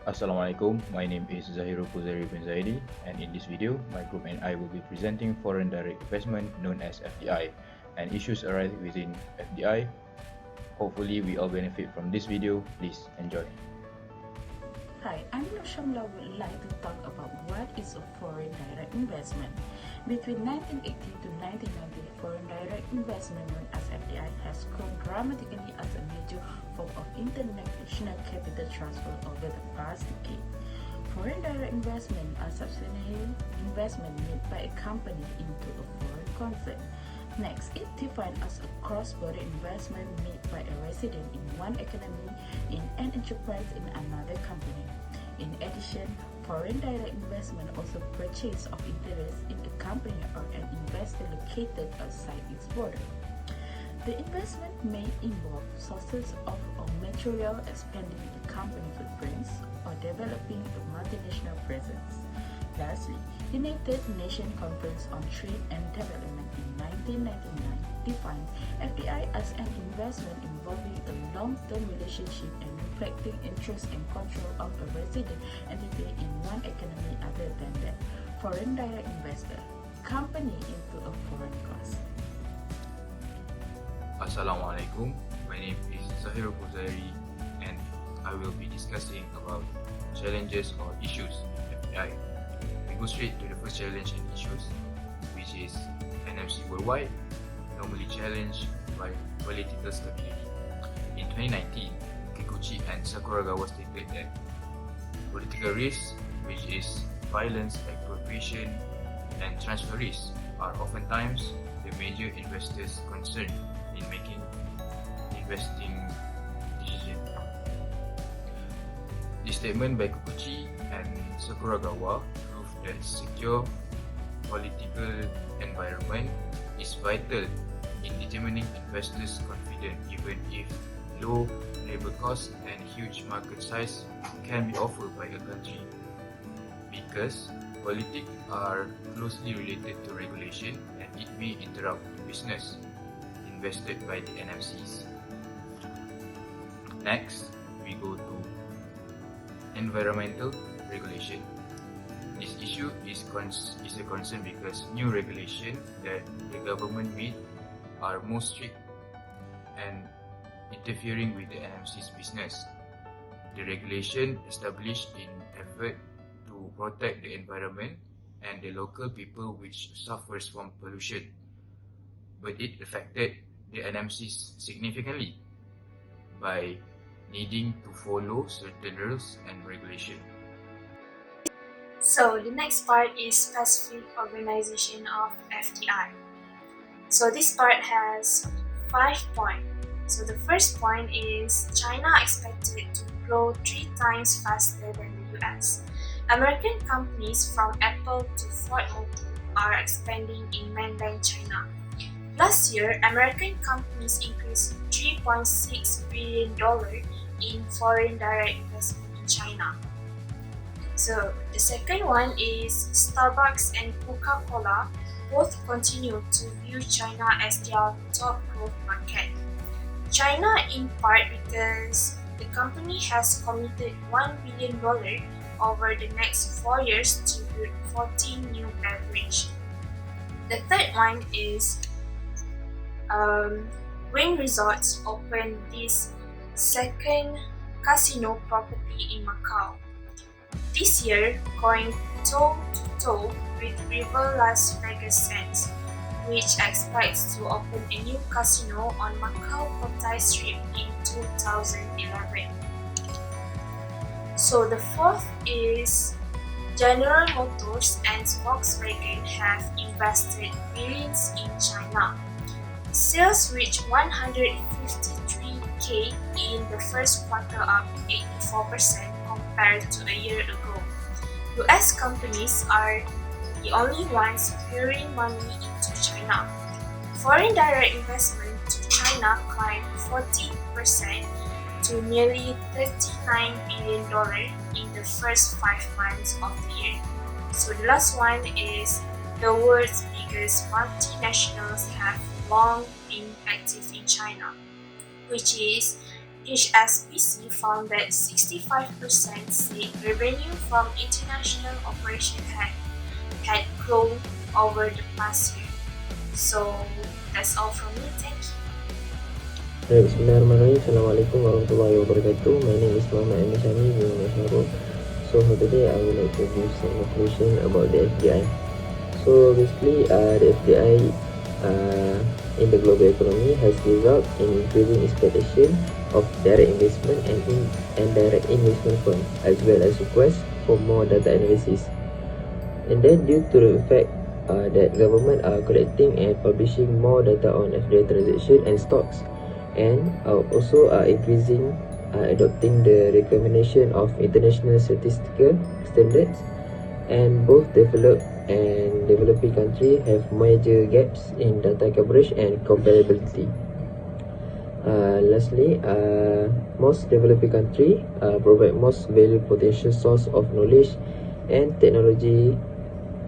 Assalamualaikum, my name is Zaherol Quzairee bin Zaidi, and in this video, my group and I will be presenting foreign direct investment known as FDI and issues arising within FDI. Hopefully, we all benefit from this video. Please enjoy. Hi, I'm Nur Shamilla would like to talk about what is a foreign direct investment. Between 1980 to 1990, foreign direct investment known as FDI has grown dramatically as a major form of international capital transfer over the past decade. Foreign direct investment are substantial investment made by a company into a foreign concern. Next, it defined as a cross-border investment made by a resident in one economy in an enterprise in another company. In addition, foreign direct investment also purchase of interest in the company or an investor located outside its border. The investment may involve sources of material expanding the company footprints or developing a multinational presence. Lastly, United Nations Conference on Trade and Development in 1999 defined FDI as an investment involving a long-term relationship and reflecting interest and control of a resident entity in one economy other than that foreign direct investor, company into a foreign cause. Assalamualaikum, my name is Zaherol Quzairee and I will be discussing about challenges or issues in FDI. We go straight to the first challenge and issues, which is NMC worldwide, normally challenged by political stability. In 2019, Kikuchi and Sakuragawa stated that political risks, which is violence, expropriation, and transfer risks, are oftentimes the major investors' concern in making investing decisions. This statement by Kikuchi and Sakuragawa proved that secure political environment is vital in determining investors' confidence, even if low labor costs and huge market size can be offered by a country, because politics are closely related to regulation and it may interrupt business invested by the NMCs. Next, we go to environmental regulation. This issue is a concern because new regulations that the government made are more strict and interfering with the NMC's business. The regulation established in effort to protect the environment and the local people which suffers from pollution, but it affected the NMCs significantly by needing to follow certain rules and regulations. So the next part is specific organization of FDI. So this part has 5 points. So the first point is China expected to grow 3 times faster than the US. American companies from Apple to Ford Motor are expanding in mainland China. Last year, American companies increased $3.6 billion in foreign direct investment in China. So the second one is Starbucks and Coca-Cola both continue to view China as their top growth market. China in part because the company has committed $1 billion over the next 4 years to build 14 new beverages. The third one is Wynn Resorts opened this second casino property in Macau. This year, going toe-to-toe with River Las Vegas Sands, which expects to open a new casino on Macau Cotai Strip in 2011. So the fourth is General Motors and Volkswagen have invested billions in China. Sales reached 153k in the first quarter, up 84% compared to a year ago. US companies are the only ones pouring money into China. Foreign direct investment to China climbed 14% to nearly $39 billion in the first 5 months of the year. So the last one is the world's biggest multinationals have long been active in China, which is HSBC found that 65% said revenue from international operations had grown over the past year. So that's all from me. Thank you. Bismillahirrahmanirrahim. Assalamualaikum warahmatullahi wabarakatuh. My name is Muhammad Syahmi bin Shahrom. So for today, I would like to give some information about the FDI. So basically, the FDI in the global economy has resulted in increasing expectation of direct investment and indirect investment funds, as well as requests for more data analysis. And then due to the fact that government are collecting and publishing more data on FDI transaction and stocks, and also increasing adopting the recommendation of international statistical standards, and both developed and developing countries have major gaps in data coverage and comparability. Lastly, most developing countries provide most valuable potential source of knowledge and technology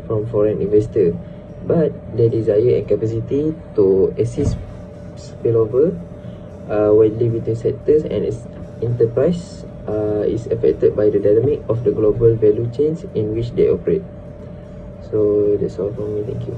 from foreign investors, but their desire and capacity to assist spillover widely between sectors and its enterprise is affected by the dynamic of the global value chains in which they operate. So that's all from me. Thank you.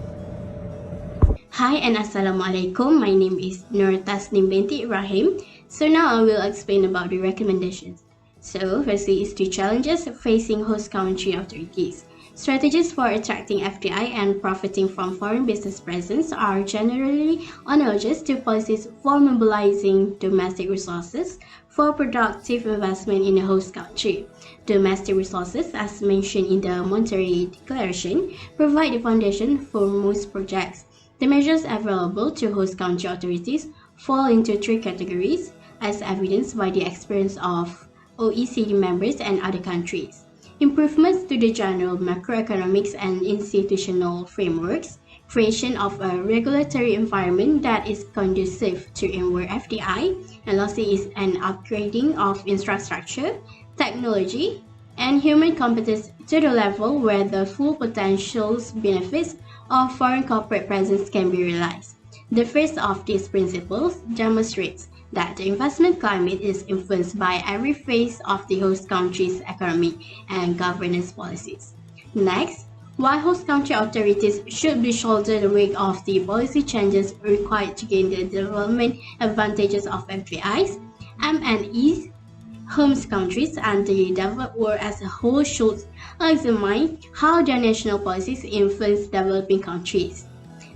Hi and Assalamualaikum. My name is Nur Tasneem Bt Roslin. So now I will explain about the recommendations. So firstly is the challenges facing host country authorities. Strategies for attracting FDI and profiting from foreign business presence are generally analogous to policies for mobilizing domestic resources for productive investment in a host country. Domestic resources, as mentioned in the Monterey Declaration, provide the foundation for most projects. The measures available to host country authorities fall into three categories, as evidenced by the experience of OECD members and other countries. Improvements to the general macroeconomics and institutional frameworks, creation of a regulatory environment that is conducive to inward FDI, and lastly is an upgrading of infrastructure, technology, and human competence to the level where the full potential benefits of foreign corporate presence can be realized. The first of these principles demonstrates that the investment climate is influenced by every phase of the host country's economy and governance policies. Next, while host country authorities should be shoulder the weight of the policy changes required to gain the development advantages of FDIs, M&Es, host countries, and the developed world as a whole should examine how their national policies influence developing countries.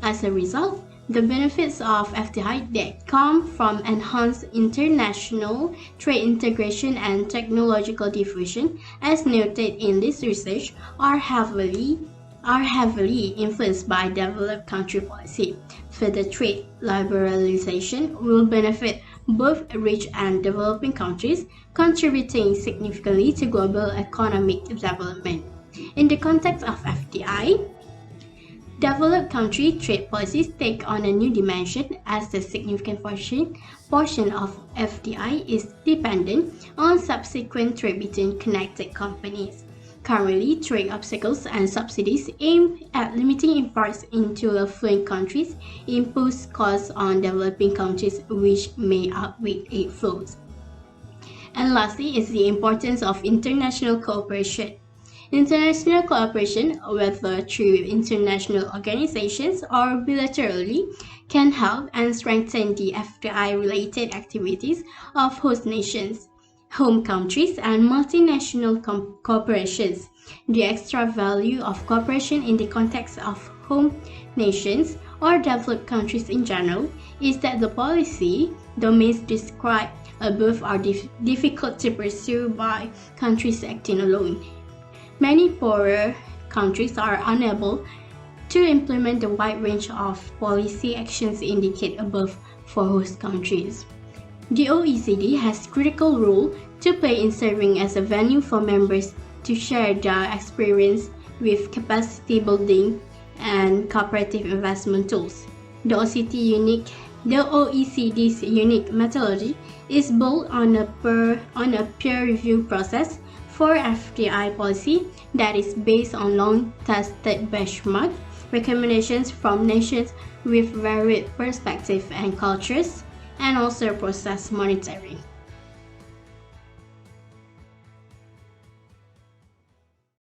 As a result, the benefits of FDI that come from enhanced international trade integration and technological diffusion, as noted in this research, are heavily influenced by developed country policy. Further trade liberalization will benefit both rich and developing countries, contributing significantly to global economic development. In the context of FDI, developed country trade policies take on a new dimension as the significant portion of FDI is dependent on subsequent trade between connected companies. Currently, trade obstacles and subsidies aimed at limiting imports into affluent countries impose costs on developing countries which may outweigh aid flows. And lastly is the importance of international cooperation. International cooperation, whether through international organizations or bilaterally, can help and strengthen the FDI-related activities of host nations, home countries, and multinational corporations. The extra value of cooperation in the context of home nations or developed countries in general is that the policy domains described above are difficult to pursue by countries acting alone. Many poorer countries are unable to implement the wide range of policy actions indicated above for host countries. The OECD has critical role to play in serving as a venue for members to share their experience with capacity building and cooperative investment tools. The OECD's unique methodology is built on a peer review process for FDI policy that is based on long-tested benchmark recommendations from nations with varied perspectives and cultures, and also process monitoring.